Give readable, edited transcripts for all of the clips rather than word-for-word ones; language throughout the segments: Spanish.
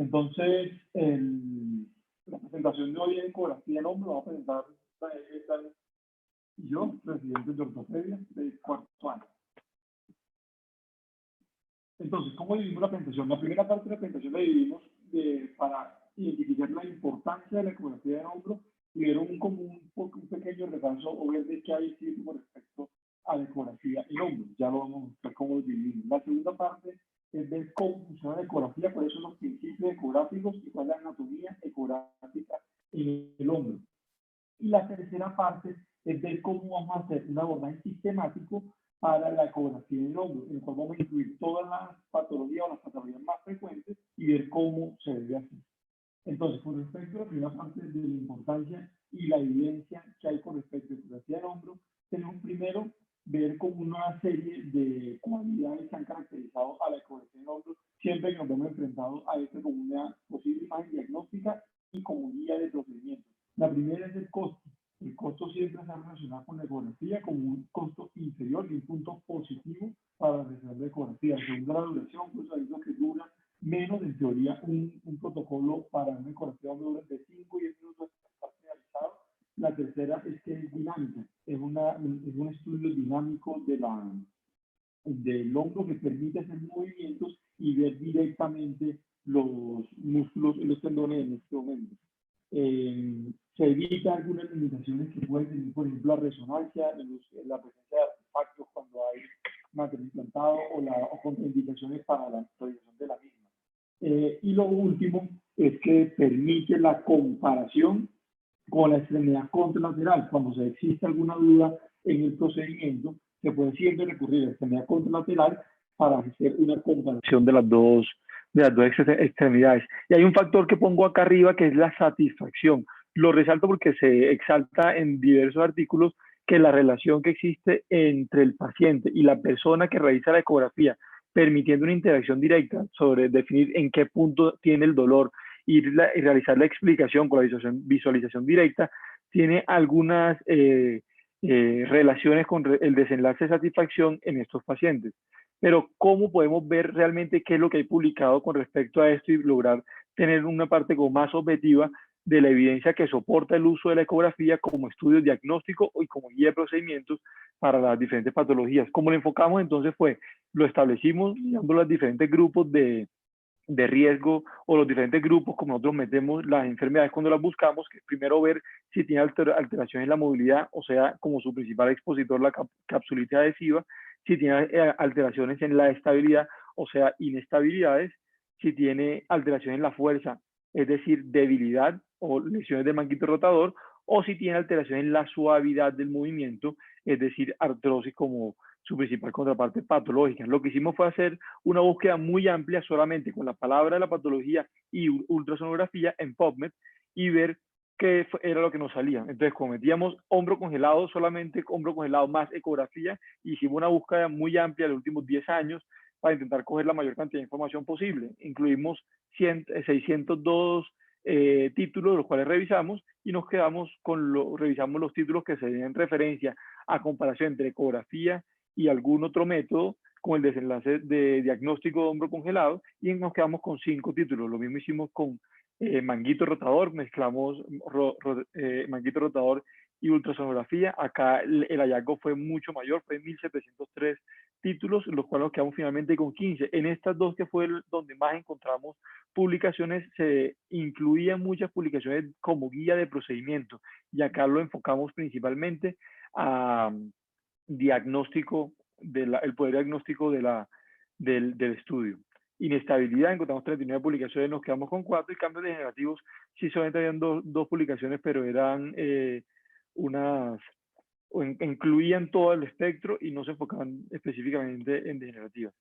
Entonces, la presentación de hoy en ecografía en hombro va a presentar Daniel y yo, residentes de ortopedia de cuarto año. Entonces, ¿cómo dividimos la presentación? La primera parte de la presentación la dividimos para identificar la importancia de la ecografía en hombro y ver un pequeño repaso o ver de qué hay con respecto a la ecografía en hombro. Ya lo vamos a mostrar cómo lo dividimos. La segunda parte es ver cómo funciona la ecografía, cuáles son los principios ecográficos y cuál es la anatomía ecográfica en el hombro. Y la tercera parte es ver cómo vamos a hacer un abordaje sistemático para la ecografía del hombro, en el cual vamos a incluir todas las patologías o las patologías más frecuentes y ver cómo se debe hacer. Entonces, con respecto a la primera parte de la importancia y la evidencia que hay con respecto a la ecografía del hombro, tenemos primero ver como una serie de cualidades que han caracterizado a la ecografía del hombro siempre que nos hemos enfrentado a esta como una posible imagen diagnóstica y como guía de procedimiento. La primera es el costo. El costo siempre se ha relacionado con la ecografía como un costo inferior y un punto positivo para realizar la ecografía. Según la duración, pues hay lo que dura menos, en teoría, un protocolo para una ecografía dura de 5 y 10 minutos está finalizado. La tercera es que es dinámica, es un estudio dinámico del hombro que permite hacer movimientos y ver directamente los músculos y los tendones en este momento. Se evita algunas limitaciones que pueden tener, por ejemplo, la resonancia, la presencia de artefactos cuando hay material implantado o contraindicaciones para la realización de la misma. Y lo último es que permite la comparación con la extremidad contralateral. Cuando se existe alguna duda en el procedimiento, se puede siempre recurrir a la extremidad contralateral para hacer una comparación de las dos extremidades. Y hay un factor que pongo acá arriba que es la satisfacción. Lo resalto porque se exalta en diversos artículos que la relación que existe entre el paciente y la persona que realiza la ecografía, permitiendo una interacción directa sobre definir en qué punto tiene el dolor y realizar la explicación con la visualización directa, tiene algunas relaciones con el desenlace de satisfacción en estos pacientes. Pero ¿cómo podemos ver realmente qué es lo que hay publicado con respecto a esto y lograr tener una parte como más objetiva de la evidencia que soporta el uso de la ecografía como estudio diagnóstico y como guía de procedimientos para las diferentes patologías? Como lo enfocamos entonces lo establecimos mirando los diferentes grupos de riesgo o los diferentes grupos, como nosotros metemos las enfermedades cuando las buscamos, que es primero ver si tiene alteraciones en la movilidad, o sea, como su principal expositor la capsulitis adhesiva, si tiene alteraciones en la estabilidad, o sea, inestabilidades, si tiene alteraciones en la fuerza, es decir, debilidad o lesiones del manguito rotador, o si tiene alteraciones en la suavidad del movimiento, es decir, artrosis como su principal contraparte patológica. Lo que hicimos fue hacer una búsqueda muy amplia solamente con la palabra de la patología y ultrasonografía en PubMed y ver qué era lo que nos salía. Entonces, como metíamos hombro congelado, solamente hombro congelado más ecografía, hicimos una búsqueda muy amplia de los últimos 10 años para intentar coger la mayor cantidad de información posible. Incluimos 602 títulos, los cuales revisamos y nos quedamos revisamos los títulos que se den en referencia a comparación entre ecografía y algún otro método con el desenlace de diagnóstico de hombro congelado y nos quedamos con 5 títulos. Lo mismo hicimos con manguito rotador, mezclamos manguito rotador y ultrasonografía. Acá el hallazgo fue mucho mayor, fue 1.703 títulos, los cuales nos quedamos finalmente con 15. En estas dos que fue donde más encontramos publicaciones, se incluían muchas publicaciones como guía de procedimiento y acá lo enfocamos principalmente a diagnóstico, el poder diagnóstico del estudio. Inestabilidad, encontramos 39 publicaciones, nos quedamos con 4 y cambios degenerativos, sí solamente habían dos publicaciones, pero eran incluían todo el espectro y no se enfocaban específicamente en degenerativas.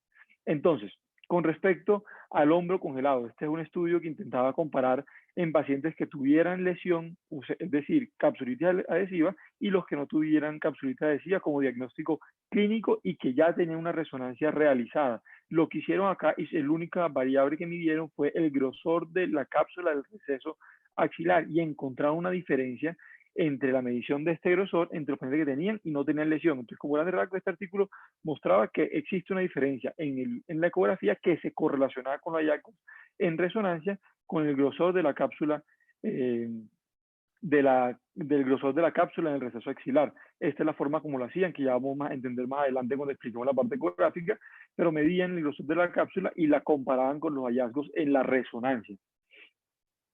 Entonces, con respecto al hombro congelado, este es un estudio que intentaba comparar en pacientes que tuvieran lesión, es decir, capsulitis adhesiva, y los que no tuvieran capsulitis adhesiva como diagnóstico clínico y que ya tenían una resonancia realizada. Lo que hicieron acá, y la única variable que midieron fue el grosor de la cápsula del receso axilar y encontraron una diferencia entre la medición de este grosor entre los pacientes que tenían y no tenían lesión. Entonces, como gran rasgo, este artículo mostraba que existe una diferencia en la ecografía que se correlacionaba con los hallazgos en resonancia con el grosor de la cápsula, del grosor de la cápsula en el receso axilar. Esta es la forma como lo hacían, que ya vamos a entender más adelante cuando expliquemos la parte ecográfica, pero medían el grosor de la cápsula y la comparaban con los hallazgos en la resonancia.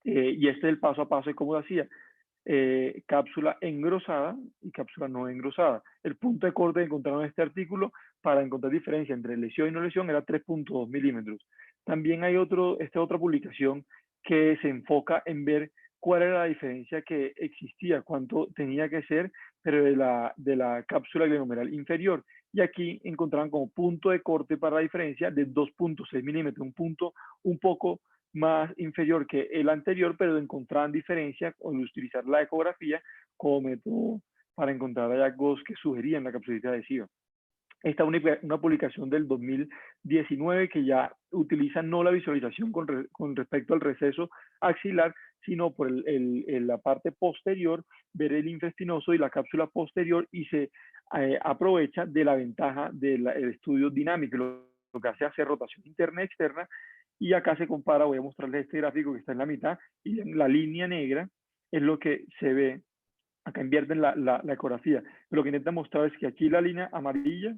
Y este es el paso a paso de cómo lo hacía. Cápsula engrosada y cápsula no engrosada. El punto de corte que encontraron en este artículo para encontrar diferencia entre lesión y no lesión era 3.2 milímetros. También hay otra publicación que se enfoca en ver cuál era la diferencia que existía, cuánto tenía que ser, pero de la cápsula glenomeral inferior. Y aquí encontraron como punto de corte para la diferencia de 2.6 milímetros, un punto un poco más inferior que el anterior, pero encontraban diferencia al utilizar la ecografía como método para encontrar hallazgos que sugerían la capsulitis adhesiva. Esta es una publicación del 2019 que ya utiliza no la visualización con respecto al receso axilar, sino por la parte posterior, ver el linfespinoso y la cápsula posterior, y se aprovecha de la ventaja del estudio dinámico. Lo que hace rotación interna y externa, y acá se compara. Voy a mostrarles este gráfico que está en la mitad, y en la línea negra es lo que se ve. Acá invierten la ecografía. Lo que intenta mostrar es que aquí la línea amarilla,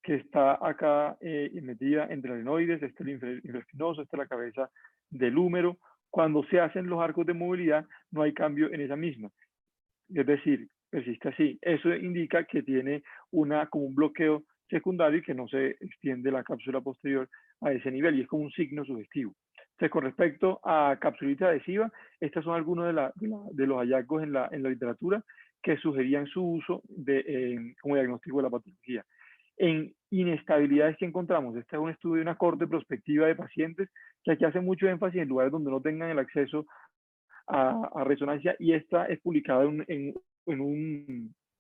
que está acá metida entre el adenoides, este es el linfespinoso, esta es la cabeza del húmero. Cuando se hacen los arcos de movilidad, no hay cambio en esa misma. Es decir, persiste así. Eso indica que tiene como un bloqueo secundario y que no se extiende la cápsula posterior a ese nivel, y es como un signo sugestivo. Entonces, con respecto a capsulitis adhesiva, estos son algunos de los hallazgos en la literatura que sugerían su uso como diagnóstico de la patología. En inestabilidades que encontramos, este es un estudio, una corte prospectiva de pacientes que aquí hace mucho énfasis en lugares donde no tengan el acceso a resonancia, y esta es publicada en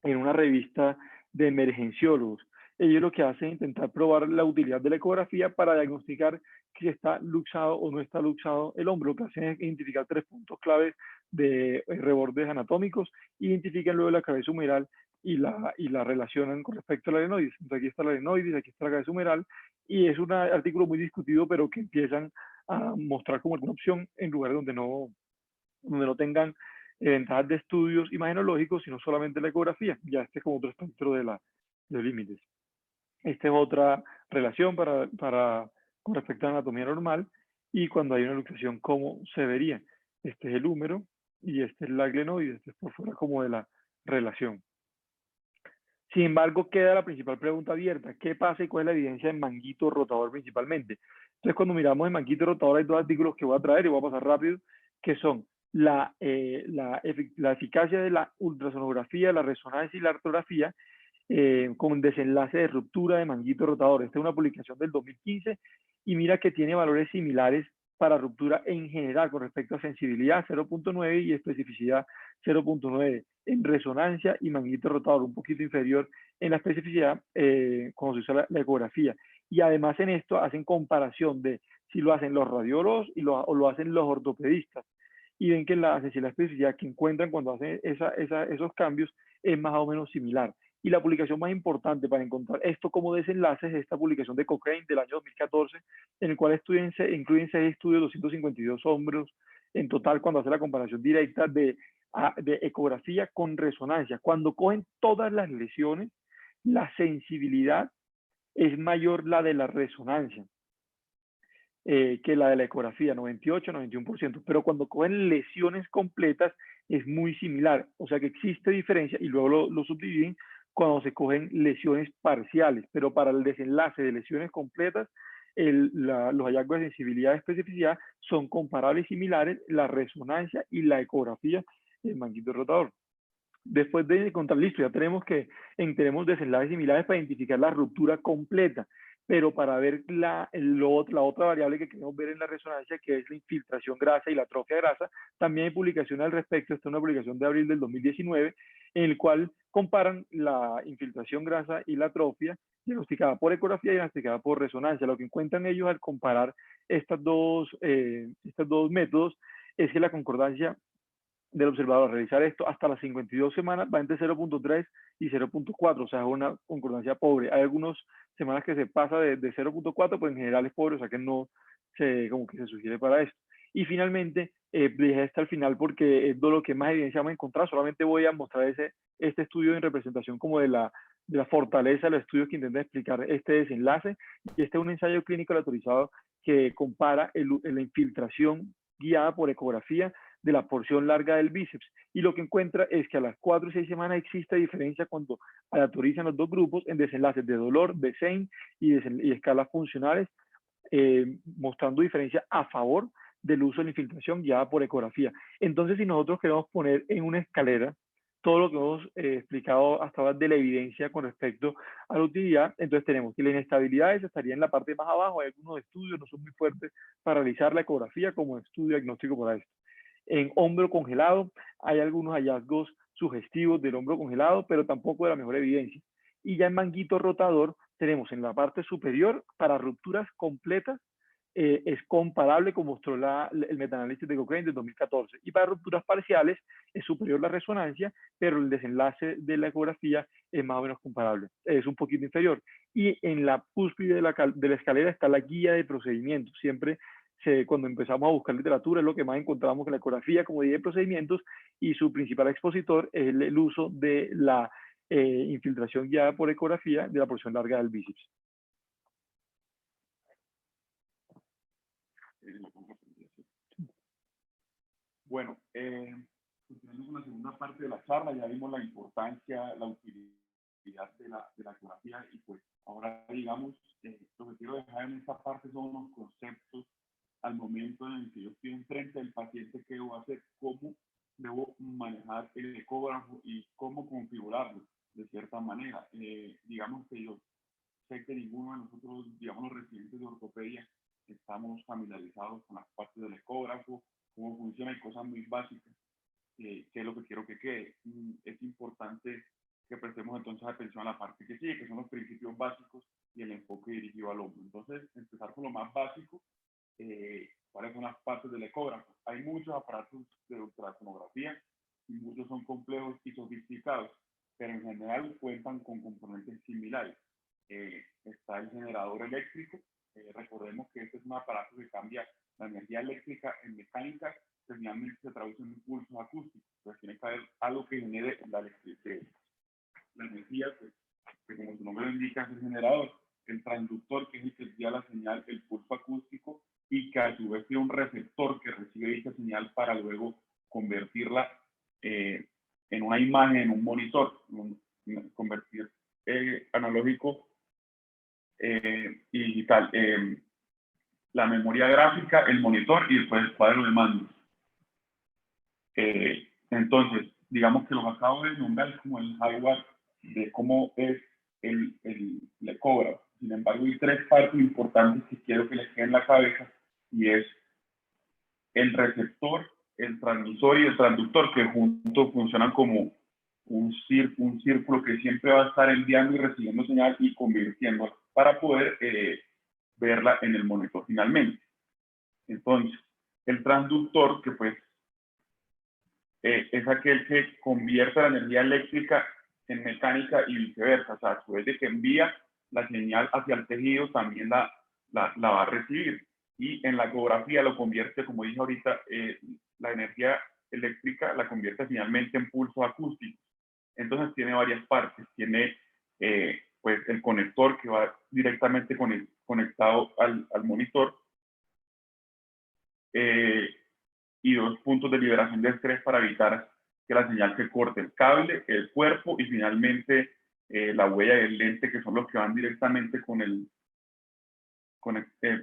una revista de emergenciólogos. Ellos lo que hacen es intentar probar la utilidad de la ecografía para diagnosticar si está luxado o no está luxado el hombro. Lo que hacen es identificar 3 puntos claves de rebordes anatómicos, identifican luego la cabeza humeral y la relacionan con respecto a la adenoides. Entonces aquí está la adenoides, aquí está la cabeza humeral, y es un artículo muy discutido, pero que empiezan a mostrar como alguna opción en lugares donde no tengan ventajas de estudios imagenológicos, sino solamente la ecografía. Ya este es como otro espectro de los límites. Esta es otra relación con respecto a la anatomía normal, y cuando hay una luxación, ¿cómo se vería? Este es el húmero y este es la glenoide, este es por fuera como de la relación. Sin embargo, queda la principal pregunta abierta: ¿qué pasa y cuál es la evidencia en manguito rotador principalmente? Entonces, cuando miramos en manguito rotador, hay 2 artículos que voy a traer y voy a pasar rápido, que son la eficacia de la ultrasonografía, la resonancia y la artrografía con desenlace de ruptura de manguito rotador. Esta es una publicación del 2015, y mira que tiene valores similares para ruptura en general con respecto a sensibilidad 0.9 y especificidad 0.9 en resonancia, y manguito rotador un poquito inferior en la especificidad cuando se usa la ecografía. Y además en esto hacen comparación de si lo hacen los radiólogos o lo hacen los ortopedistas, y ven que la sensibilidad y especificidad que encuentran cuando hacen esos cambios es más o menos similar. Y la publicación más importante para encontrar esto como desenlace es esta publicación de Cochrane del año 2014, en el cual incluyen 6 estudios, 252 hombros en total, cuando hace la comparación directa de ecografía con resonancia. Cuando cogen todas las lesiones, la sensibilidad es mayor la de la resonancia que la de la ecografía, 98, 91%, pero cuando cogen lesiones completas es muy similar, o sea que existe diferencia, y luego lo subdividen cuando se cogen lesiones parciales, pero para el desenlace de lesiones completas, los hallazgos de sensibilidad y especificidad son comparables y similares, la resonancia y la ecografía del manguito rotador. Después de encontrar, listo, ya tenemos desenlaces similares para identificar la ruptura completa, pero para ver la otra variable que queremos ver en la resonancia, que es la infiltración grasa y la atrofia grasa, también hay publicaciones al respecto. Esta es una publicación de abril del 2019, en el cual comparan la infiltración grasa y la atrofia diagnosticada por ecografía y diagnosticada por resonancia. Lo que encuentran ellos al comparar estos dos métodos es que la concordancia del observador al realizar esto hasta las 52 semanas va entre 0.3 y 0.4, o sea, es una concordancia pobre. Hay algunas semanas que se pasa de 0.4, pues en general es pobre, o sea que no como que se sugiere para esto. Y finalmente, dejé hasta el final porque es de lo que más evidencia vamos a encontrar. Solamente voy a mostrar este estudio en representación como de la fortaleza de los estudios que intentan explicar este desenlace. Y este es un ensayo clínico autorizado que compara la infiltración guiada por ecografía de la porción larga del bíceps. Y lo que encuentra es que a las 4 y 6 semanas existe diferencia cuando aleatorizan los dos grupos en desenlaces de dolor, de SAIN y escalas funcionales, mostrando diferencia a favor del uso de la infiltración guiada por ecografía. Entonces, si nosotros queremos poner en una escalera todo lo que hemos explicado hasta ahora de la evidencia con respecto a la utilidad, entonces tenemos que la inestabilidad estaría en la parte más abajo. Hay algunos estudios, no son muy fuertes para realizar la ecografía como estudio diagnóstico para esto. En hombro congelado hay algunos hallazgos sugestivos del hombro congelado, pero tampoco de la mejor evidencia. Y ya en manguito rotador tenemos en la parte superior para rupturas completas, es comparable como mostró el metaanálisis de Cochrane de 2014. Y para rupturas parciales es superior la resonancia, pero el desenlace de la ecografía es más o menos comparable, es un poquito inferior. Y en la cúspide de la escalera está la guía de procedimientos. Siempre cuando empezamos a buscar literatura es lo que más encontramos, que la ecografía como guía de procedimientos, y su principal expositor es el uso de la infiltración guiada por ecografía de la porción larga del bíceps. Bueno, continuando con la segunda parte de la charla, ya vimos la importancia, la utilidad de la ecografía, y pues ahora digamos, lo que quiero dejar en esta parte son unos conceptos al momento en el que yo estoy enfrente del paciente, qué debo hacer, cómo debo manejar el ecógrafo y cómo configurarlo de cierta manera. Digamos que yo sé que ninguno de nosotros, digamos los residentes de ortopedia, estamos familiarizados con las partes del ecógrafo, cómo funciona, y cosas muy básicas, que es lo que quiero que quede. Es importante que prestemos entonces atención a la parte que sigue, que son los principios básicos y el enfoque dirigido al hombro. Entonces, empezar con lo más básico. ¿Cuáles son las partes del ecógrafo? Hay muchos aparatos de ultrasonografía y muchos son complejos y sofisticados, pero en general cuentan con componentes similares. Está el generador eléctrico. Recordemos que este es un aparato que cambia la energía eléctrica en mecánica, que finalmente se traduce en impulsos acústicos. Entonces tiene que haber algo que genere la electricidad. La energía, pues, que como su nombre lo indica, es el generador. El transductor, que es el que envía la señal, el pulso acústico, y que a su vez tiene un receptor que recibe dicha señal para luego convertirla en una imagen, en un monitor, convertir analógico y digital. La memoria gráfica, el monitor y después el cuadro de mandos. Entonces, digamos que los acabo de nombrar como el hardware de cómo es el ecógrafo. Sin embargo, hay tres partes importantes que quiero que les queden en la cabeza, y es el receptor, el transmisor y el transductor, que juntos funcionan como un círculo que siempre va a estar enviando y recibiendo señal y convirtiéndola para poder verla en el monitor finalmente. Entonces, el transductor, que pues es aquel que convierte la energía eléctrica en mecánica y viceversa. O sea, a su vez de que envía la señal hacia el tejido, también la va a recibir. Y en la ecografía lo convierte, como dije ahorita, la energía eléctrica la convierte finalmente en pulso acústico. Entonces tiene varias partes. Tiene pues el conector que va directamente conectado al monitor, y dos puntos de liberación de estrés para evitar que la señal se corte: el cable, el cuerpo y finalmente la huella del lente, que son los que van directamente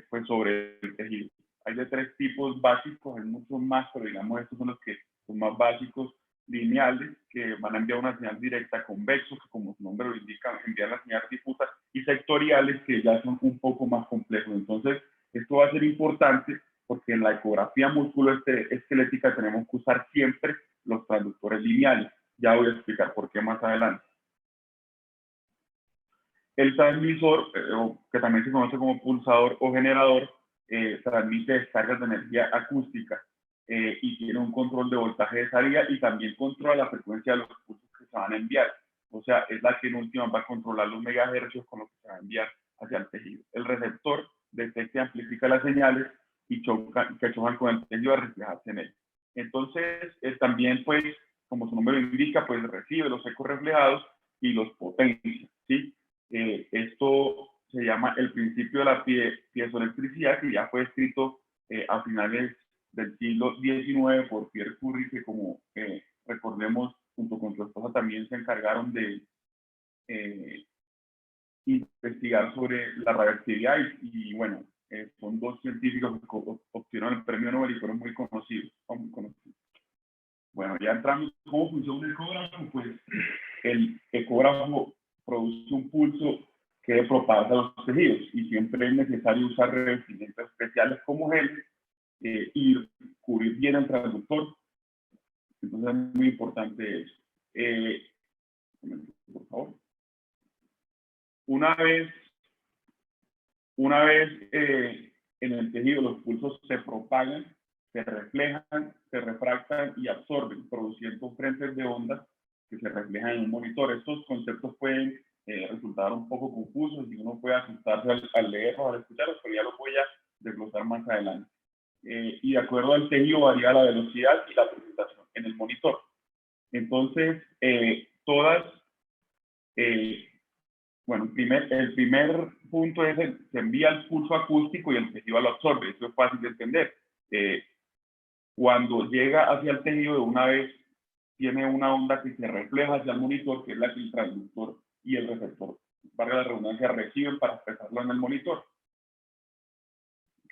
pues sobre el tejido. Hay de tres tipos básicos, hay muchos más, pero digamos estos son los que son más básicos: lineales, que van a enviar una señal directa; convexos, que como su nombre lo indica, envían la señal difusa; y sectoriales, que ya son un poco más complejos. Entonces, esto va a ser importante porque en la ecografía musculoesquelética tenemos que usar siempre los transductores lineales. Ya voy a explicar por qué más adelante. El transmisor, que también se conoce como pulsador o generador, transmite descargas de energía acústica y tiene un control de voltaje de salida, y también controla la frecuencia de los pulsos que se van a enviar. O sea, es la que en última va a controlar los megahercios con los que se va a enviar hacia el tejido. El receptor detecta y amplifica las señales y que chocan con el tejido a reflejarse en él. Entonces, también, pues, como su nombre lo indica, pues recibe los ecos reflejados y los potencia, ¿sí? Esto se llama el principio de la piezoelectricidad, que ya fue escrito a finales del siglo XIX por Pierre Curie, que como recordemos, junto con su esposa también se encargaron de investigar sobre la radioactividad y bueno, son dos científicos que obtuvieron el premio Nobel y fueron muy conocidos, Bueno, ya entrando, ¿cómo funciona un ecógrafo? Pues el ecógrafo produce un pulso que propaga los tejidos y siempre es necesario usar revestimientos especiales como gel y cubrir bien el transductor. Entonces es muy importante eso. Por favor. Una vez en el tejido los pulsos se propagan, se reflejan, se refractan y absorben, produciendo frentes de ondas que se reflejan en un monitor. Estos conceptos pueden resultar un poco confusos y uno puede asustarse al leerlos, al escucharlos, pero ya los voy a desglosar más adelante. Y de acuerdo al tejido varía la velocidad y la presentación en el monitor. Entonces, bueno, el primer punto es se envía el pulso acústico y el tejido lo absorbe. Eso es fácil de entender. Cuando llega hacia el tejido, de una vez tiene una onda que se refleja hacia el monitor, que es la que el transductor y el receptor, valga la redundancia, reciben para expresarlo en el monitor.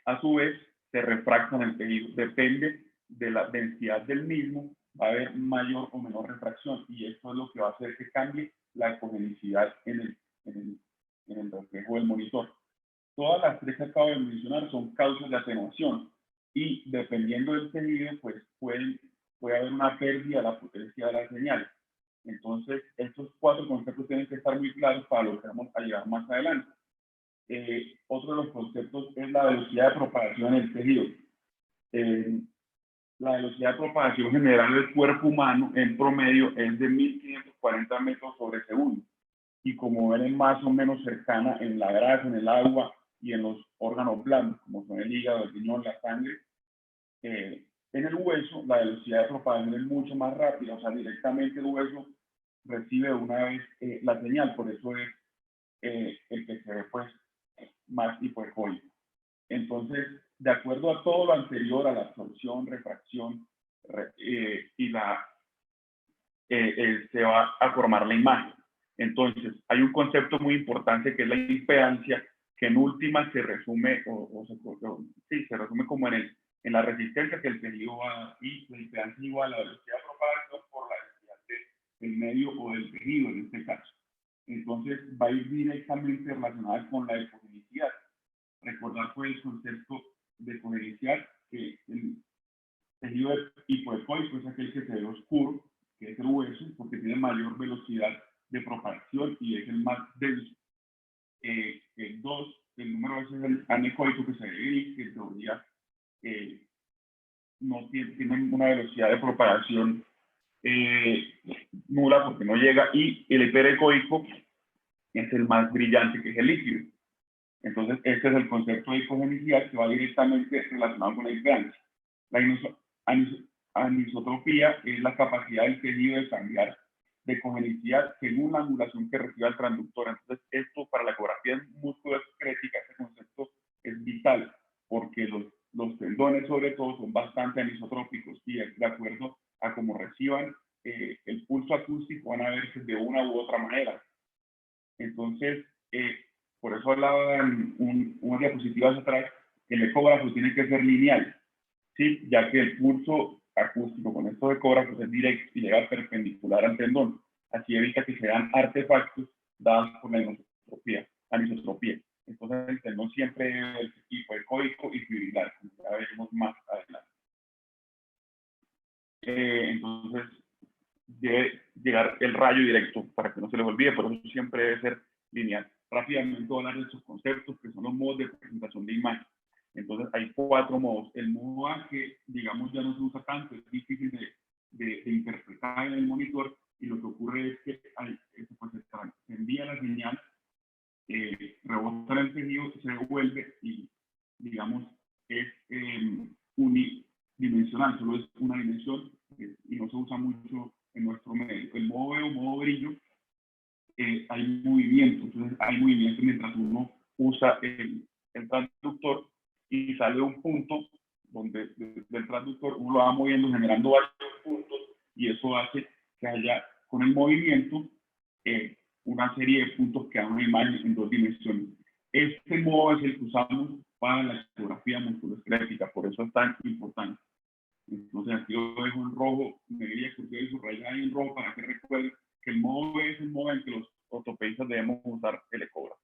A su vez, se refracta en el tejido. Depende de la densidad del mismo, va a haber mayor o menor refracción, y esto es lo que va a hacer que cambie la ecogenicidad en el reflejo del monitor. Todas las tres que acabo de mencionar son causas de atenuación, y dependiendo del tejido, pues puede haber una pérdida de la potencia de la señal. Entonces, estos cuatro conceptos tienen que estar muy claros para lo que vamos a llegar más adelante. Otro de los conceptos es la velocidad de propagación en el tejido. La velocidad de propagación general del cuerpo humano en promedio es de 1540 metros sobre segundo. Y como ven, es más o menos cercana en la grasa, en el agua y en los órganos blandos, como son el hígado, el riñón, la sangre. En el hueso, la velocidad de propagación es mucho más rápida, o sea, directamente el hueso recibe una vez la señal, por eso es el que se ve pues más hipoecoico. Entonces, de acuerdo a todo lo anterior, a la absorción, refracción y se va a formar la imagen. Entonces, hay un concepto muy importante que es la impedancia, que en última se resume, se resume como en la resistencia que el tejido va a dar, y la impedancia es igual a la velocidad de propagación por la densidad del medio o del tejido en este caso. Entonces, va a ir directamente relacionada con la ecogenicidad. Recordar pues el concepto de ecogenicidad, que el tejido hipoecoico es aquel que se ve oscuro, que es el hueso, porque tiene mayor velocidad de propagación y es el más denso. El 2, el número 2 es el anecoico, que se ve gris, que en teoría no tiene una velocidad de propagación nula porque no llega, y el hiperecoico es el más brillante, que es el líquido. Entonces, este es el concepto de ecogenicidad, que va directamente relacionado con la impedancia. La anisotropía es la capacidad del tejido de cambiar de ecogenicidad según la angulación que reciba el transductor. Entonces, esto para la ecografía musculoesquelética, este concepto es vital, porque los tendones sobre todo son bastante anisotrópicos y de acuerdo a cómo reciban el pulso acústico van a verse de una u otra manera. Entonces, por eso hablaba en unas diapositivas atrás, el ecógrafo tiene que ser lineal, ¿sí? Ya que el pulso acústico con estos ecógrafos es directo y llega perpendicular al tendón. Así evita que sean artefactos dados por la anisotropía. Entonces, el tendón siempre es hipoecoico y fibrilar, como ya veremos más adelante. Entonces, debe llegar el rayo directo para que no se les olvide, por eso siempre debe ser lineal. Rápidamente voy a hablar de estos conceptos, que son los modos de presentación de imagen. Entonces, hay 4 modos. El modo A, que digamos ya no se usa tanto, es difícil de interpretar en el monitor, y lo que ocurre es que se envía la señal, rebota en el tejido, se devuelve y, digamos, es unidimensional, solo es una dimensión y no se usa mucho en nuestro medio. El modo veo, modo brillo, hay movimiento, entonces hay movimiento mientras uno usa el transductor y sale un punto donde del transductor uno lo va moviendo generando varios puntos y eso hace que haya con el movimiento una serie de puntos que dan una imagen en 2 dimensiones. Este modo es el que usamos para la ecografía musculoesquelética, por eso es tan importante. Entonces aquí lo dejo en rojo, negrilla cursiva y subrayada en rojo para que recuerden que el modo B es el modo en que los ortopedistas debemos usar el ecógrafo.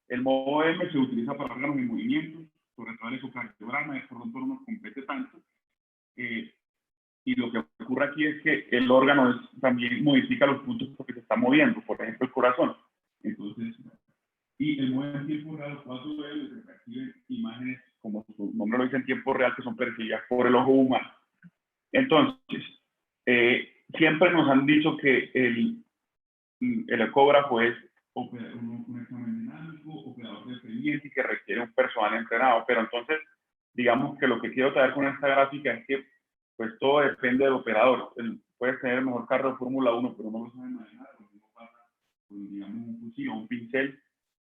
El modo M se utiliza para órganos en movimiento, sobre todo el ecocardiograma, de pronto no nos compete tanto. Y lo que ocurre aquí es que el órgano también modifica los puntos porque se está moviendo, por ejemplo el corazón. Entonces, y el modo en tiempo real, los 4 D se perciben imágenes, como su nombre lo dice, en tiempo real, que son percibidas por el ojo humano. Entonces, siempre nos han dicho que el ecógrafo es un examen dinámico, operador dependiente y que requiere un personal entrenado, pero entonces, digamos que lo que quiero traer con esta gráfica es que pues todo depende del operador. Puedes tener el mejor carro de Fórmula 1, pero no lo sabe manejar, lo mismo pasa con, digamos, un fusil o un pincel,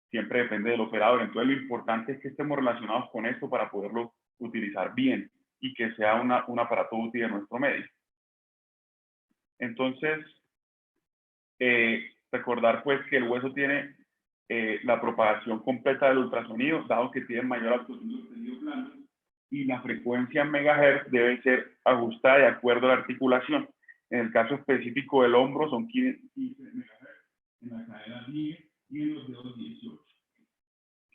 siempre depende del operador. Entonces lo importante es que estemos relacionados con esto para poderlo utilizar bien y que sea un aparato útil en nuestro medio. Entonces, recordar pues que el hueso tiene la propagación completa del ultrasonido, dado que tiene mayor absorción del tejido blando, y la frecuencia en megahertz debe ser ajustada de acuerdo a la articulación. En el caso específico del hombro son 15 megahertz, en la cadera 10 y en los dedos 18.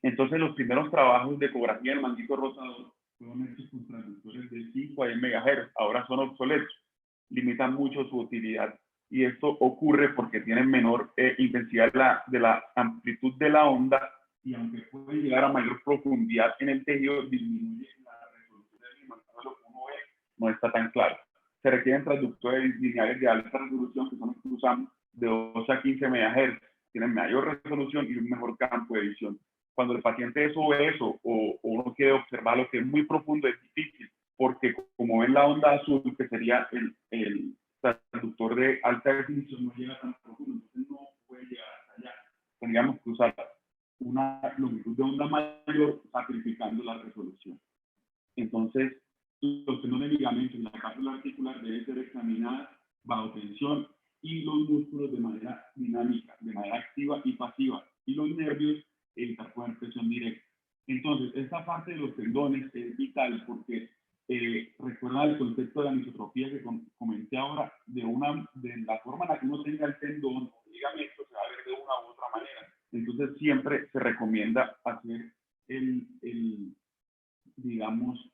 Entonces los primeros trabajos de ecografía del manguito rotador fueron hechos con transductores de 5 a 10 megahertz, ahora son obsoletos, limitan mucho su utilidad. Y esto ocurre porque tienen menor intensidad de la amplitud de la onda y aunque pueden llegar a mayor profundidad en el tejido, disminuye la resolución del imán. Lo que uno ve no está tan claro. Se requieren transductores lineales de alta resolución, que son los que usamos, de 12 a 15 MHz. Tienen mayor resolución y un mejor campo de visión. Cuando el paciente es obeso o uno quiere observar lo que es muy profundo, es difícil, porque como ven la onda azul, que sería el transductor de alta definición, no llega tan profundo, entonces no puede llegar hasta allá. Tendríamos que usar una longitud de onda mayor sacrificando la resolución. Entonces, los tendones de ligamentos en la cápsula articular deben ser examinadas bajo tensión y los músculos de manera dinámica, de manera activa y pasiva, y los nervios evitar poner presión directa. Entonces, esta parte de los tendones es vital porque recuerda el concepto de la anisotrofía que comenté ahora, de la forma en la que uno tenga el tendón o el ligamento se va a ver de una u otra manera. Entonces siempre se recomienda hacer digamos,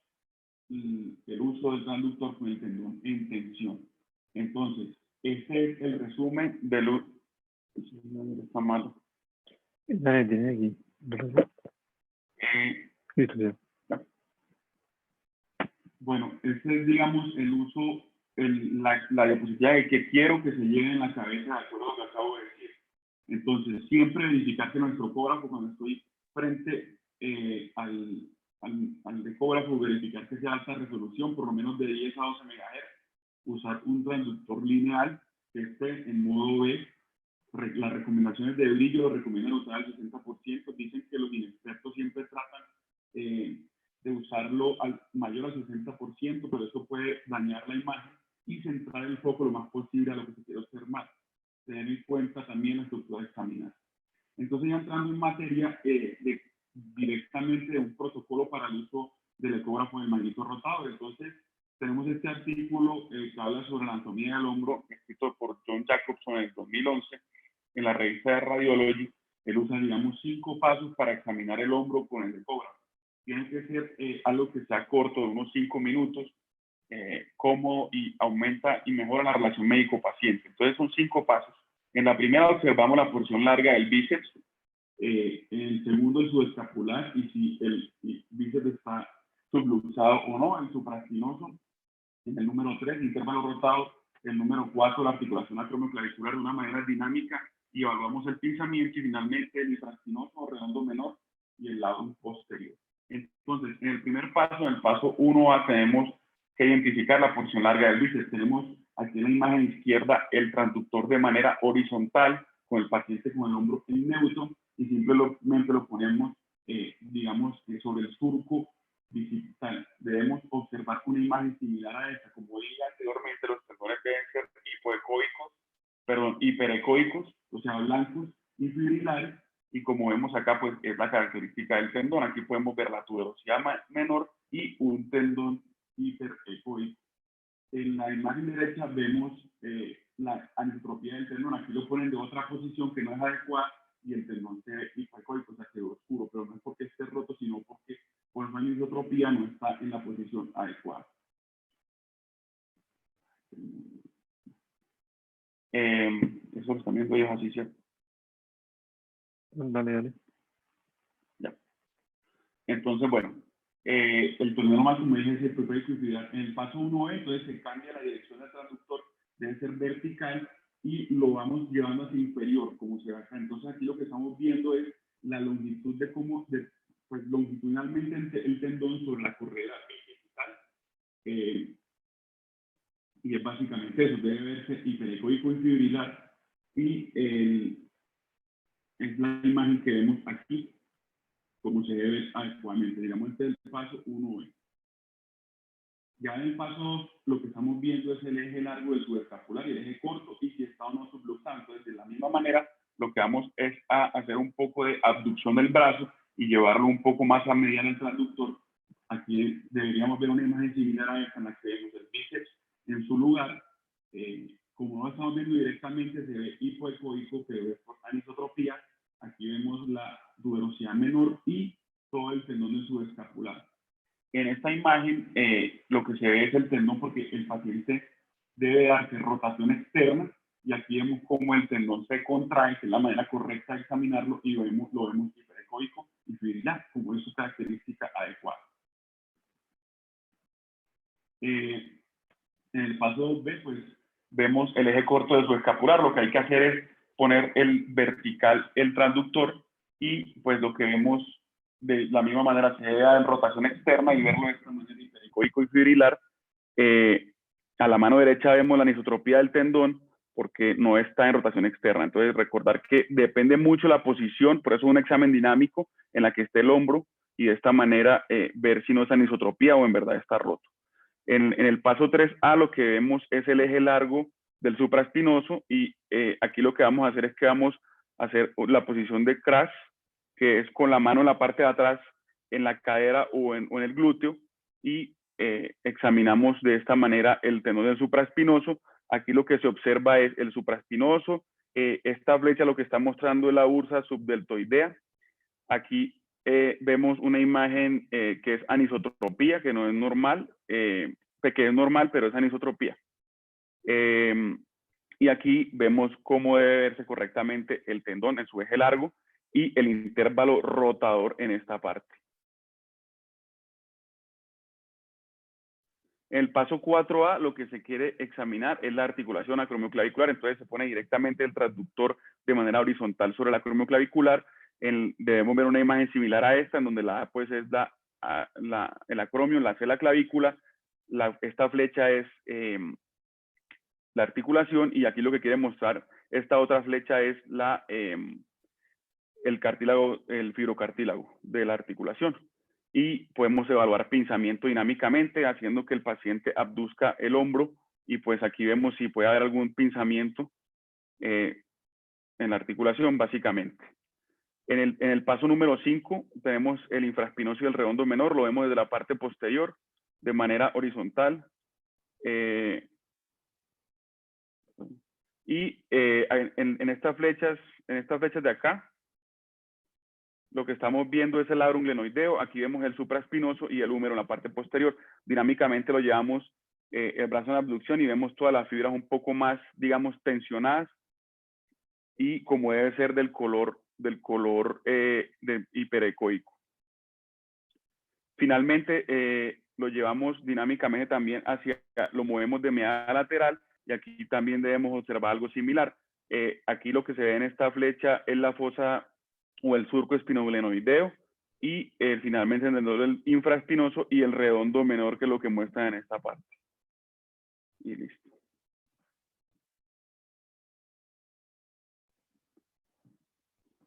el uso del transductor con el tendón en tensión. Entonces, este es el resumen del está malo. Dale, tiene aquí. Listo, ya. Bueno, este es, digamos, el uso, la diapositiva que quiero que se lleve en la cabeza de acuerdo a lo que acabo de decir. Entonces, siempre verificar que nuestro ecógrafo, cuando estoy frente al ecógrafo, verificar que sea alta resolución, por lo menos de 10 a 12 MHz. Usar un transductor lineal que esté en modo B. Las recomendaciones de brillo lo recomiendan usar al 60%. Dicen que los inexpertos siempre tratan de usarlo al mayor al 60%, pero eso puede dañar la imagen y centrar el foco lo más posible a lo que se quiere observar. Tener en cuenta también la estructura de examinar. Entonces, ya entrando en materia directamente de un protocolo para el uso del ecógrafo del manguito rotador. Entonces, tenemos este artículo que habla sobre la anatomía del hombro, escrito por John Jacobson en el 2011, en la revista de Radiology. Él usa, digamos, 5 pasos para examinar el hombro con el ecógrafo. Tiene que ser algo que sea corto, de unos 5 minutos, cómodo y aumenta y mejora la relación médico-paciente. Entonces son 5 pasos. En la primera observamos la porción larga del bíceps, en el segundo el subescapular y si el bíceps está subluxado o no, el supraespinoso. En el número 3, intervalo rotado. El número 4, la articulación acromioclavicular de una manera dinámica y evaluamos el pinzamiento y finalmente el infraespinoso o redondo menor y el lado posterior. Entonces, en el primer paso, en el paso 1A, tenemos que identificar la porción larga del bíceps. Tenemos aquí en la imagen izquierda el transductor de manera horizontal, con el paciente con el hombro en neutro, y simplemente lo ponemos, digamos, sobre el surco bicipital. Debemos observar una imagen similar a esta. Como dije anteriormente, los tendones deben ser hiperecoicos, o sea, blancos y fibrilares. Y como vemos acá, pues es la característica del tendón. Aquí podemos ver la tuberosidad menor y un tendón hiperecoico. En la imagen derecha vemos la anisotropía del tendón. Aquí lo ponen de otra posición que no es adecuada y el tendón se ve hiperecoico, o sea, quedó oscuro, pero no es porque esté roto, sino porque por la anisotropía no está en la posición adecuada. Eso lo están viendo ellos así, ¿cierto? Dale, dale. Ya. Entonces, bueno, el tendón normal, como dije, es el hiperecoico y fibrilar. En el paso 1E, entonces se cambia la dirección del transductor, debe ser vertical y lo vamos llevando hacia inferior, como se ve acá. Entonces, aquí lo que estamos viendo es la longitud de cómo, pues longitudinalmente el tendón sobre la correa vertical. Y es básicamente eso, debe verse hiperecoico y fibrilar. Y es la imagen que vemos aquí, como se debe ver adecuadamente. Digamos, este es el paso 1B. Ya en el paso 2, lo que estamos viendo es el eje largo del subescapular y el eje corto, y si está o no subluxado. Entonces, de la misma manera, lo que vamos es a hacer un poco de abducción del brazo y llevarlo un poco más a medida del transductor. Aquí deberíamos ver una imagen similar a esta en la que vemos el bíceps en su lugar. Como no lo estamos viendo directamente, se ve hipoecoico, pero es por anisotropía. Aquí vemos la tuberosidad menor y todo el tendón del subescapular. En esta imagen lo que se ve es el tendón, porque el paciente debe darse rotación externa, y aquí vemos cómo el tendón se contrae, que es la manera correcta de examinarlo, y lo vemos hiperecoico y fibrilar, como es su característica adecuada. En el paso 2B, pues vemos el eje corto de su escapular. Lo que hay que hacer es poner el vertical, el transductor, y pues lo que vemos de la misma manera se debe dar en rotación externa y verlo de esta manera, hiperecoico y fibrilar. A la mano derecha vemos la anisotropía del tendón porque no está en rotación externa. Entonces, recordar que depende mucho la posición, por eso es un examen dinámico en la que esté el hombro, y de esta manera ver si no es anisotropía o en verdad está roto. En el paso 3A lo que vemos es el eje largo del supraespinoso, y aquí lo que vamos a hacer es que vamos a hacer la posición de crash, que es con la mano en la parte de atrás, en la cadera o en el glúteo, y examinamos de esta manera el tendón del supraespinoso. Aquí lo que se observa es el supraespinoso. Esta flecha lo que está mostrando es la bursa subdeltoidea. Aquí vemos una imagen que es anisotropía, que no es normal, que es normal, pero es anisotropía. Y aquí vemos cómo debe verse correctamente el tendón en su eje largo y el intervalo rotador en esta parte. En el paso 4A lo que se quiere examinar es la articulación acromioclavicular. Entonces se pone directamente el transductor de manera horizontal sobre la acromioclavicular. Debemos ver una imagen similar a esta, en donde la A pues es el acromio, la C la clavícula, esta flecha es la articulación, y aquí lo que quiere mostrar esta otra flecha es el cartílago, el fibrocartílago de la articulación. Y podemos evaluar pinzamiento dinámicamente, haciendo que el paciente abduzca el hombro, y pues aquí vemos si puede haber algún pinzamiento en la articulación, básicamente. En el paso número 5 tenemos el infraespinoso y el redondo menor. Lo vemos desde la parte posterior de manera horizontal. En estas flechas de acá, lo que estamos viendo es el labrum glenoideo. Aquí vemos el supraespinoso y el húmero en la parte posterior. Dinámicamente lo llevamos el brazo en abducción y vemos todas las fibras un poco más, digamos, tensionadas, y como debe ser del color hiperecoico. Finalmente, lo llevamos dinámicamente también lo movemos de meada lateral, y aquí también debemos observar algo similar. Aquí lo que se ve en esta flecha es la fosa o el surco espinoglenoideo. y finalmente el tendón del infraespinoso y el redondo menor, que es lo que muestra en esta parte. Y listo.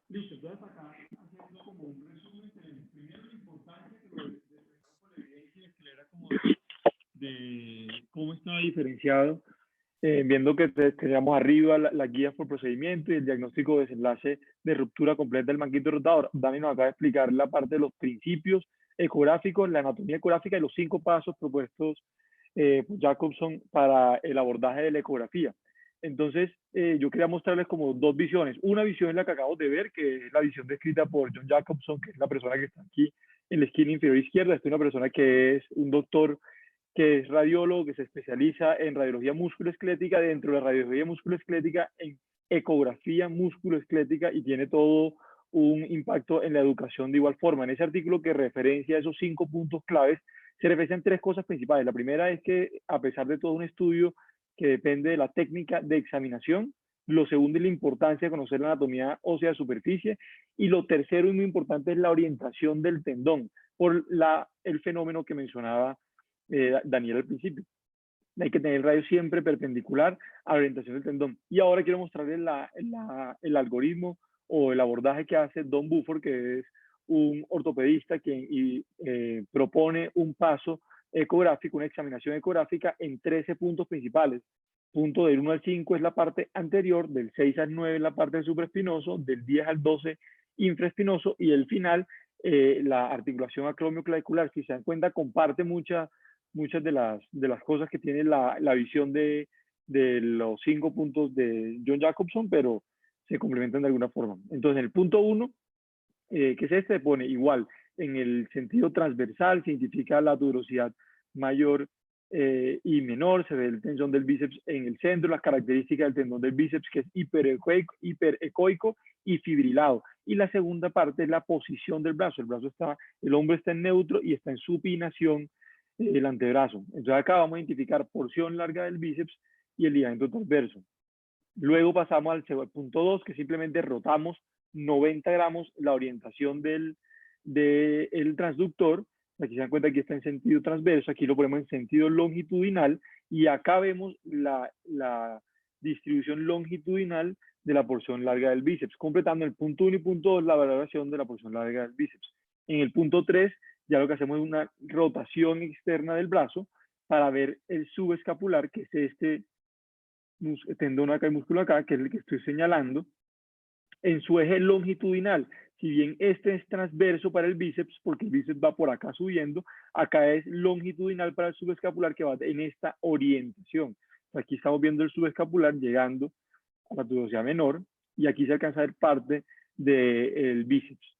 Listo, entonces acá haciendo como un resumen, primero lo importante que lo de la evidencia que era como de cómo estaba diferenciado, viendo que teníamos arriba las guías por procedimiento y el diagnóstico de desenlace de ruptura completa del manguito rotador. Dani nos acaba de explicar la parte de los principios ecográficos, la anatomía ecográfica y los 5 pasos propuestos por Jacobson para el abordaje de la ecografía. Entonces, yo quería mostrarles como 2 visiones. Una visión es la que acabamos de ver, que es la visión descrita por John Jacobson, que es la persona que está aquí en la esquina inferior izquierda. Esta es una persona que es un doctor que es radiólogo, que se especializa en radiología musculoesquelética, dentro de la radiología musculoesquelética en ecografía musculoesquelética, y tiene todo un impacto en la educación de igual forma. En ese artículo que referencia esos 5 puntos claves, se referencian 3 cosas principales. La primera es que, a pesar de todo un estudio que depende de la técnica de examinación, lo segundo es la importancia de conocer la anatomía ósea de superficie, y lo tercero y muy importante es la orientación del tendón, por el fenómeno que mencionaba Daniel al principio. Hay que tener el radio siempre perpendicular a la orientación del tendón. Y ahora quiero mostrarles el algoritmo o el abordaje que hace Don Buford, que es un ortopedista que propone un paso ecográfico, una examinación ecográfica en 13 puntos principales. Punto del 1 al 5 es la parte anterior, del 6 al 9 es la parte supraespinoso, del 10 al 12 infraespinoso, y el final, la articulación acromioclavicular. Si se dan cuenta, comparte muchas de las cosas que tiene la visión de los 5 puntos de John Jacobson, pero se complementan de alguna forma. Entonces, en el punto 1, que es este, pone igual, en el sentido transversal, se identifica la tuberosidad mayor y menor, se ve el tendón del bíceps en el centro, las características del tendón del bíceps, que es hiperecoico y fibrilado. Y la segunda parte es la posición del brazo. El hombro está en neutro y está en supinación el antebrazo. Entonces acá vamos a identificar porción larga del bíceps y el ligamento transverso. Luego pasamos al punto 2, que simplemente rotamos 90 gramos la orientación del transductor. Aquí se dan cuenta que está en sentido transverso, aquí lo ponemos en sentido longitudinal, y acá vemos la distribución longitudinal de la porción larga del bíceps, completando el punto 1 y punto 2 la valoración de la porción larga del bíceps. En el punto 3 ya lo que hacemos es una rotación externa del brazo para ver el subescapular, que es este tendón acá y músculo acá, que es el que estoy señalando, en su eje longitudinal. Si bien este es transverso para el bíceps, porque el bíceps va por acá subiendo, acá es longitudinal para el subescapular, que va en esta orientación. Aquí estamos viendo el subescapular llegando a la tuberosidad menor, y aquí se alcanza a ver parte del bíceps.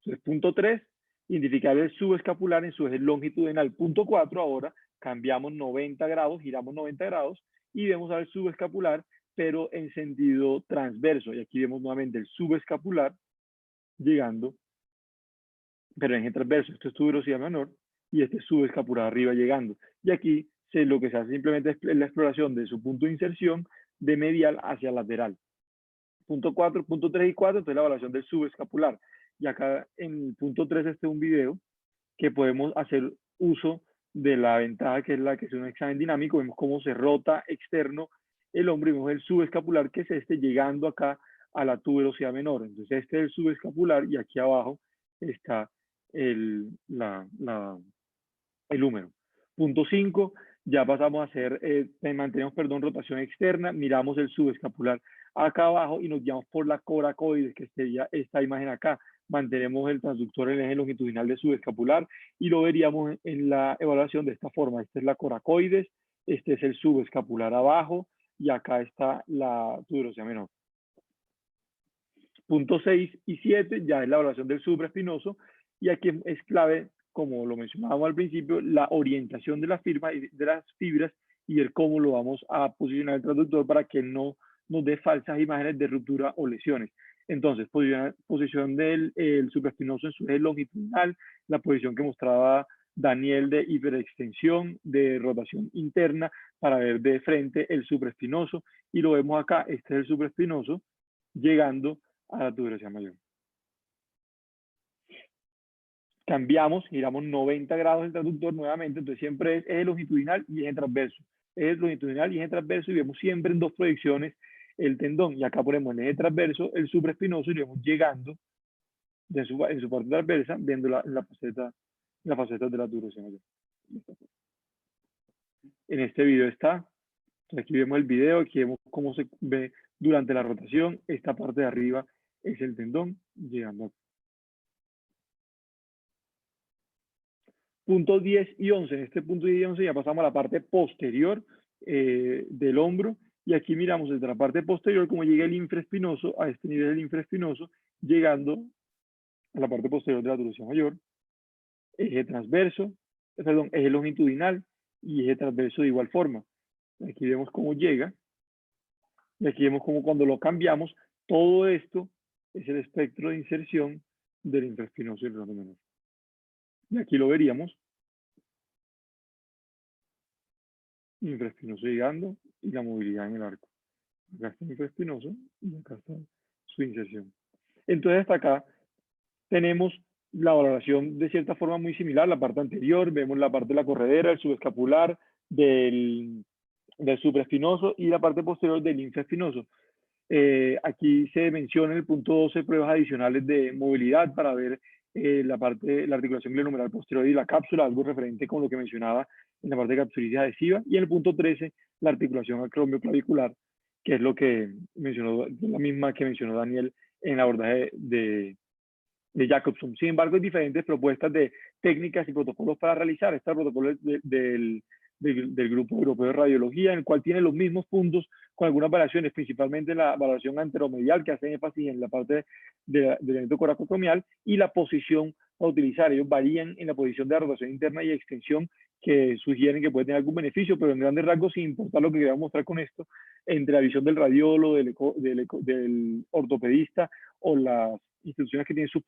Entonces, punto 3, identificar el subescapular en su eje longitudinal. Punto 4, ahora cambiamos 90 grados, giramos 90 grados y vemos al subescapular, pero en sentido transverso. Y aquí vemos nuevamente el subescapular llegando, pero en eje transverso. Esto es tuberosidad menor y este subescapular arriba llegando. Y aquí lo que se hace simplemente es la exploración de su punto de inserción de medial hacia lateral. Punto 4, punto 3 y 4, entonces la evaluación del subescapular. Y acá en el punto 3 este es un video que podemos hacer uso de la ventaja, que es la que es un examen dinámico. Vemos cómo se rota externo el hombro y vemos el subescapular, que es este, llegando acá a la tuberosidad menor. Entonces este es el subescapular y aquí abajo está el húmero. Punto 5, ya pasamos a hacer, mantenemos, rotación externa, miramos el subescapular acá abajo y nos guiamos por la coracoides, que sería esta imagen acá. Mantenemos el transductor en el eje longitudinal de subescapular y lo veríamos en la evaluación de esta forma. Esta es la coracoides, este es el subescapular abajo y acá está la tuberosidad menor. Punto 6 y 7 ya es la evaluación del supraespinoso, y aquí es clave, como lo mencionábamos al principio, la orientación de las fibras y el cómo lo vamos a posicionar el transductor para que no nos dé falsas imágenes de ruptura o lesiones. Entonces, posición del supraespinoso en su eje longitudinal, la posición que mostraba Daniel de hiperextensión, de rotación interna, para ver de frente el supraespinoso, y lo vemos acá, este es el supraespinoso, llegando a la tuberosidad mayor. cambiamos, giramos 90 grados el transductor nuevamente, entonces siempre es eje longitudinal y eje transverso. Eje longitudinal y eje transverso, y vemos siempre en dos proyecciones el tendón, y acá ponemos en eje transverso el supraespinoso y vemos llegando en su parte transversa, viendo la faceta de la turoración. En este video está, entonces aquí vemos el video, aquí vemos cómo se ve durante la rotación. Esta parte de arriba es el tendón llegando aquí. Puntos 10 y 11. En este punto 10 y 11 ya pasamos a la parte posterior del hombro, y aquí miramos desde la parte posterior cómo llega el infraespinoso a este nivel del infraespinoso, llegando a la parte posterior de la turoración mayor. Eje transverso, perdón, eje longitudinal y eje transverso de igual forma. Aquí vemos cómo llega, y aquí vemos cómo cuando lo cambiamos, todo esto es el espectro de inserción del infraespinoso y el redondo menor. Y aquí lo veríamos, infraespinoso llegando y la movilidad en el arco. Acá está el infraespinoso y acá está su inserción. Entonces hasta acá tenemos la valoración de cierta forma muy similar. La parte anterior, vemos la parte de la corredera, el subescapular, del supraespinoso, y la parte posterior del infraespinoso. Aquí se menciona en el punto 12 pruebas adicionales de movilidad para ver la articulación glenohumeral posterior y la cápsula, algo referente con lo que mencionaba en la parte de capsulitis adhesiva, y en el punto 13 la articulación acromioclavicular, que es lo que mencionó, la misma que mencionó Daniel en el abordaje de Jacobson. Sin embargo, hay diferentes propuestas de técnicas y protocolos para realizar. Este protocolo del Grupo Europeo de Radiología, en el cual tiene los mismos puntos con algunas variaciones, principalmente la valoración anteromedial, que hace énfasis en la parte del elemento coracotomial, y la posición a utilizar. Ellos varían en la posición de la rotación interna y extensión, que sugieren que puede tener algún beneficio, pero en grandes rasgos, sin importar lo que queramos mostrar con esto, entre la visión del radiólogo, del ortopedista o las instituciones que tienen sus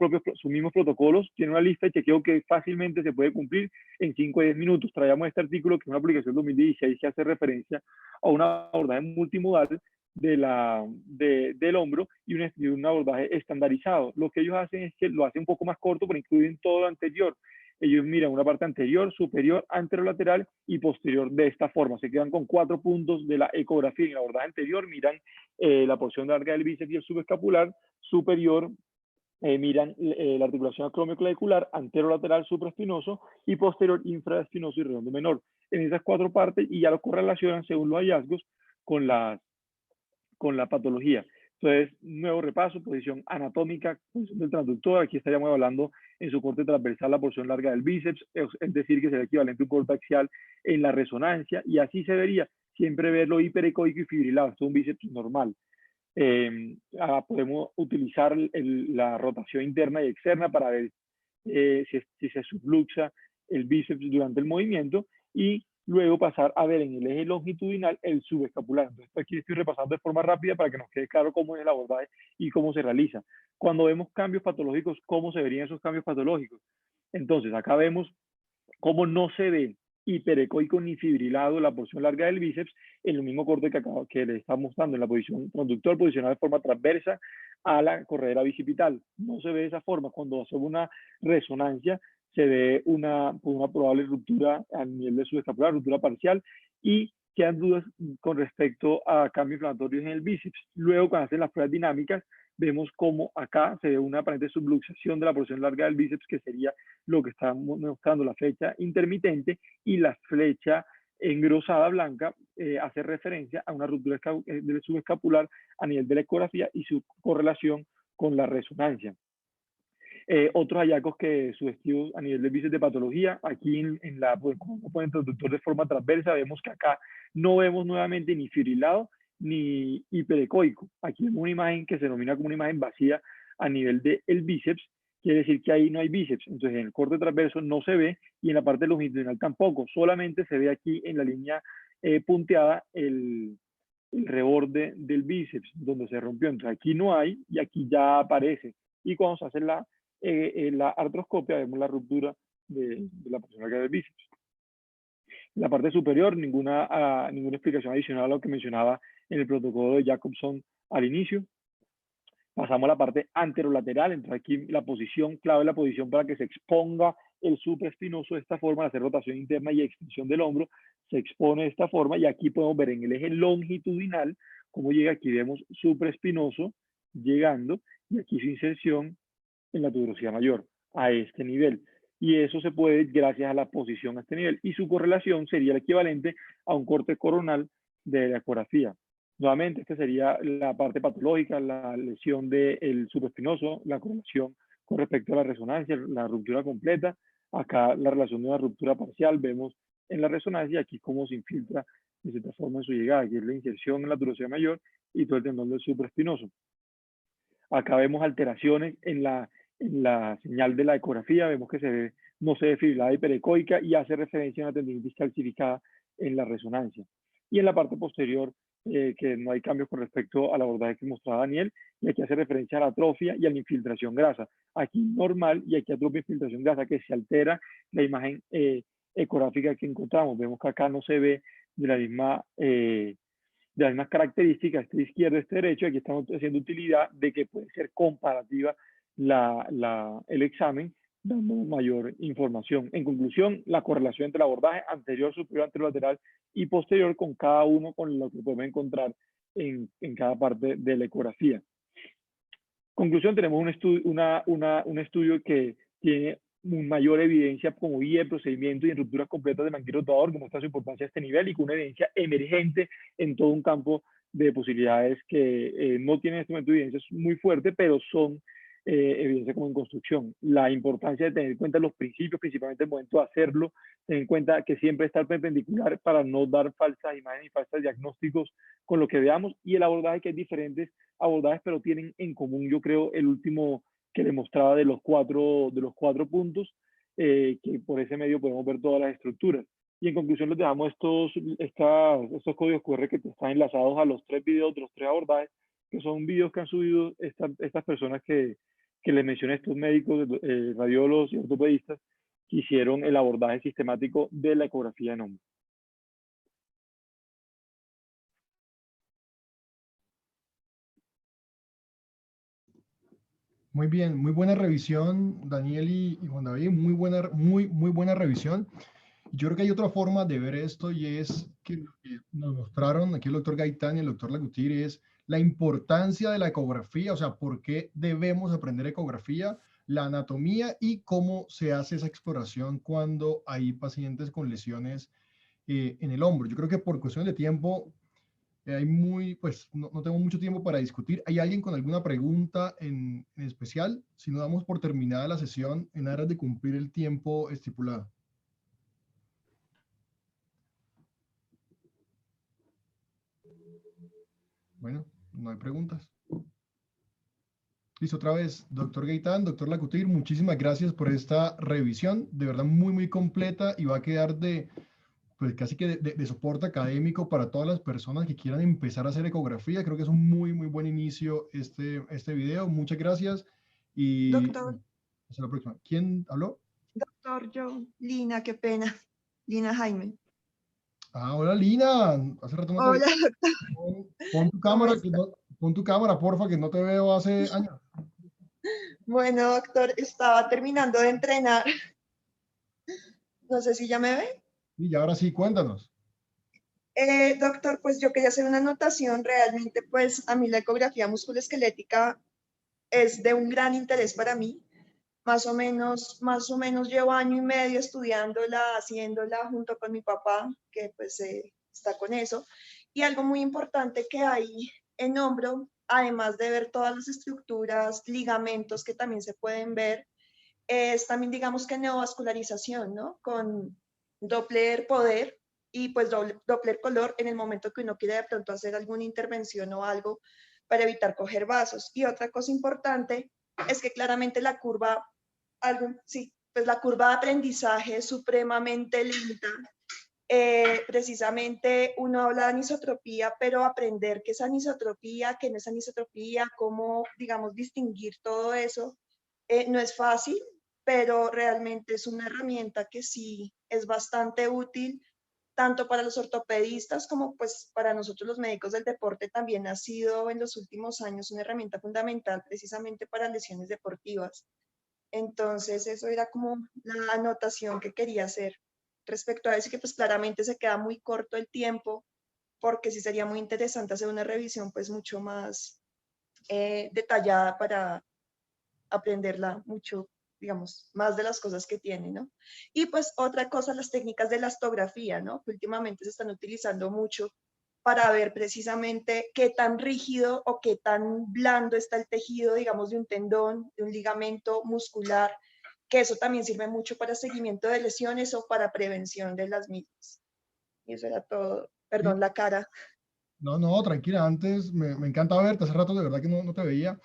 mismos protocolos, tienen una lista de chequeo que fácilmente se puede cumplir en 5 o 10 minutos. Traíamos este artículo, que es una publicación del 2016 que hace referencia a un abordaje multimodal del hombro y un abordaje estandarizado. Lo que ellos hacen es que lo hacen un poco más corto, pero incluyen todo lo anterior. Ellos miran una parte anterior, superior, anterolateral y posterior de esta forma. Se quedan con 4 puntos de la ecografía. En el abordaje anterior miran la porción larga del bíceps y el subescapular, superior miran la articulación acromioclavicular, anterolateral supraespinoso, y posterior infraespinoso y redondo menor. En esas 4 partes, y ya lo correlacionan según los hallazgos con la patología. Entonces, nuevo repaso: posición anatómica, posición del transductor. Aquí estaríamos hablando en su corte transversal la porción larga del bíceps, es decir, que sería equivalente a un corte axial en la resonancia, y así se vería, siempre verlo hiperecoico y fibrilado. Esto es un bíceps normal. Podemos utilizar la rotación interna y externa para ver si se subluxa el bíceps durante el movimiento, y luego pasar a ver en el eje longitudinal el subescapular. Entonces, aquí estoy repasando de forma rápida para que nos quede claro cómo es el abordaje y cómo se realiza. Cuando vemos cambios patológicos, ¿cómo se verían esos cambios patológicos? Entonces, acá vemos cómo no se ve hiperecoico ni fibrilado la porción larga del bíceps en el mismo corte que le está mostrando en la posición transductor, posicionado de forma transversa a la corredera bicipital. No se ve de esa forma. Cuando hacemos una resonancia, se ve una probable ruptura a nivel de subescapular, ruptura parcial, y quedan dudas con respecto a cambios inflamatorios en el bíceps. Luego, cuando hacen las pruebas dinámicas, vemos cómo acá se ve una aparente subluxación de la porción larga del bíceps, que sería lo que está mostrando la flecha intermitente, y la flecha engrosada blanca hace referencia a una ruptura del subescapular a nivel de la ecografía y su correlación con la resonancia. Otros hallazgos que sugestivos a nivel del bíceps de patología, aquí como ponen transductor de forma transversa, vemos que acá no vemos nuevamente ni fibrilado ni hiperecoico. Aquí vemos una imagen que se denomina como una imagen vacía a nivel del bíceps, quiere decir que ahí no hay bíceps. Entonces en el corte transverso no se ve, y en la parte longitudinal tampoco, solamente se ve aquí en la línea punteada el reborde del bíceps donde se rompió. Entonces aquí no hay, y aquí ya aparece. Y cuando se hace la artroscopia, vemos la ruptura de la porción larga del bíceps. En la parte superior, ninguna explicación adicional a lo que mencionaba en el protocolo de Jacobson al inicio. Pasamos a la parte anterolateral, entonces aquí la posición clave es la posición para que se exponga el supraespinoso de esta forma, al hacer rotación interna y extensión del hombro, se expone de esta forma y aquí podemos ver en el eje longitudinal cómo llega, aquí vemos supraespinoso llegando y aquí su inserción en la tuberosidad mayor a este nivel. Y eso se puede gracias a la posición a este nivel. Y su correlación sería el equivalente a un corte coronal de la ecografía. Nuevamente, esta sería la parte patológica, la lesión del supraespinoso, la correlación con respecto a la resonancia, la ruptura completa. Acá la relación de una ruptura parcial, vemos en la resonancia aquí cómo se infiltra de cierta forma en su llegada. Aquí es la inserción en la tuberosidad mayor y todo el tendón del supraespinoso. Acá vemos alteraciones en la señal de la ecografía, vemos que no se ve fibrada hiperecoica y hace referencia a una tendinitis calcificada en la resonancia. Y en la parte posterior, que no hay cambios con respecto al abordaje que mostraba Daniel, y aquí hace referencia a la atrofia y a la infiltración grasa. Aquí normal y aquí atrofia e infiltración grasa, que se altera la imagen ecográfica que encontramos. Vemos que acá no se ve de las mismas características, este izquierdo, este derecho, aquí estamos haciendo utilidad de que puede ser comparativa el examen, dando mayor información. En conclusión, la correlación entre el abordaje anterior, superior, anterolateral y posterior con cada uno, con lo que podemos encontrar en cada parte de la ecografía. Conclusión, tenemos un estudio que tiene mayor evidencia como guía de procedimiento y en rupturas completas de manguito rotador, que muestra su importancia a este nivel y con una evidencia emergente en todo un campo de posibilidades que no tienen en este momento evidencias muy fuertes, pero son evidencia como en construcción. La importancia de tener en cuenta los principios, principalmente el momento de hacerlo, tener en cuenta que siempre está perpendicular para no dar falsas imágenes y falsos diagnósticos con lo que veamos, y el abordaje, que hay diferentes abordajes, pero tienen en común, yo creo, el último que le mostraba de los cuatro puntos, que por ese medio podemos ver todas las estructuras. Y en conclusión les dejamos estos códigos QR que están enlazados a los 3 videos de los 3 abordajes, que son videos que han subido estas personas que les mencioné, estos médicos, radiólogos y ortopedistas, que hicieron el abordaje sistemático de la ecografía en hombro. Muy bien, muy buena revisión, Daniel y Juan David, muy buena revisión. Yo creo que hay otra forma de ver esto y es que lo que nos mostraron aquí el doctor Gaitán y el doctor Lacutir es la importancia de la ecografía, o sea, por qué debemos aprender ecografía, la anatomía y cómo se hace esa exploración cuando hay pacientes con lesiones en el hombro. Yo creo que por cuestión de tiempo pues no tengo mucho tiempo para discutir. ¿Hay alguien con alguna pregunta en especial? Si no, damos por terminada la sesión en aras de cumplir el tiempo estipulado. Bueno, no hay preguntas. Listo, otra vez, doctor Gaitán, doctor Lacutir, muchísimas gracias por esta revisión, de verdad muy completa y va a quedar pues casi que de soporte académico para todas las personas que quieran empezar a hacer ecografía. Creo que es un muy buen inicio este video. Muchas gracias y Doctor, hasta la próxima. ¿Quién habló? doctor, yo, Lina, qué pena. Lina Jaime. Ah, hola Lina, hace rato no te vi. Hola, doctor. Pon tu ¿Cómo cámara, está? pon tu cámara, porfa, que no te veo hace años. Bueno, doctor, estaba terminando de entrenar. No sé si ya me ve. Y ahora sí, cuéntanos. Doctor, pues yo quería hacer una anotación. Realmente, pues a mí la ecografía musculoesquelética es de un gran interés para mí. Más o menos llevo año y medio estudiándola, haciéndola junto con mi papá, que pues está con eso. Y algo muy importante que hay en hombro, además de ver todas las estructuras, ligamentos que también se pueden ver, es también, digamos, que neovascularización, ¿no? Con Doppler poder y pues Doppler color en el momento que uno quiere de pronto hacer alguna intervención o algo para evitar coger vasos. Y otra cosa importante es que claramente la curva, sí, pues la curva de aprendizaje es supremamente lenta. Precisamente uno habla de anisotropía, pero aprender qué es anisotropía, qué no es anisotropía, cómo, digamos, distinguir todo eso, no es fácil, pero realmente es una herramienta que sí es bastante útil tanto para los ortopedistas como pues para nosotros los médicos del deporte también ha sido en los últimos años una herramienta fundamental precisamente para lesiones deportivas. Entonces eso era como la anotación que quería hacer respecto a eso, que pues claramente se queda muy corto el tiempo, porque sí sería muy interesante hacer una revisión pues mucho más detallada para aprenderla mucho, digamos, más de las cosas que tiene, ¿no? Y pues otra cosa, las técnicas de elastografía, ¿no? Que últimamente se están utilizando mucho para ver precisamente qué tan rígido o qué tan blando está el tejido, digamos, de un tendón, de un ligamento muscular, que eso también sirve mucho para seguimiento de lesiones o para prevención de las mismas. Y eso era todo. Perdón, la cara. No, no, tranquila, antes me encanta verte, hace rato de verdad que no te veía.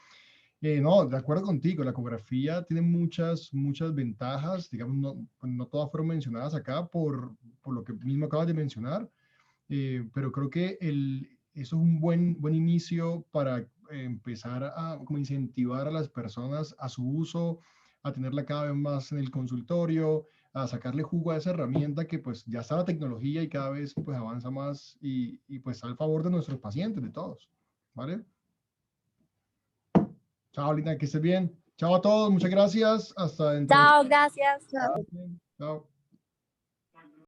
No, de acuerdo contigo, la ecografía tiene muchas ventajas, digamos, no todas fueron mencionadas acá por lo que mismo acabas de mencionar, pero creo que eso es un buen inicio para empezar a como incentivar a las personas a su uso, a tenerla cada vez más en el consultorio, a sacarle jugo a esa herramienta que pues ya está la tecnología y cada vez pues avanza más y pues está al favor de nuestros pacientes, de todos, ¿vale? Chao, Lina, que estés bien. Chao a todos, muchas gracias. Hasta dentro de... Chao, gracias. Chao. Chao.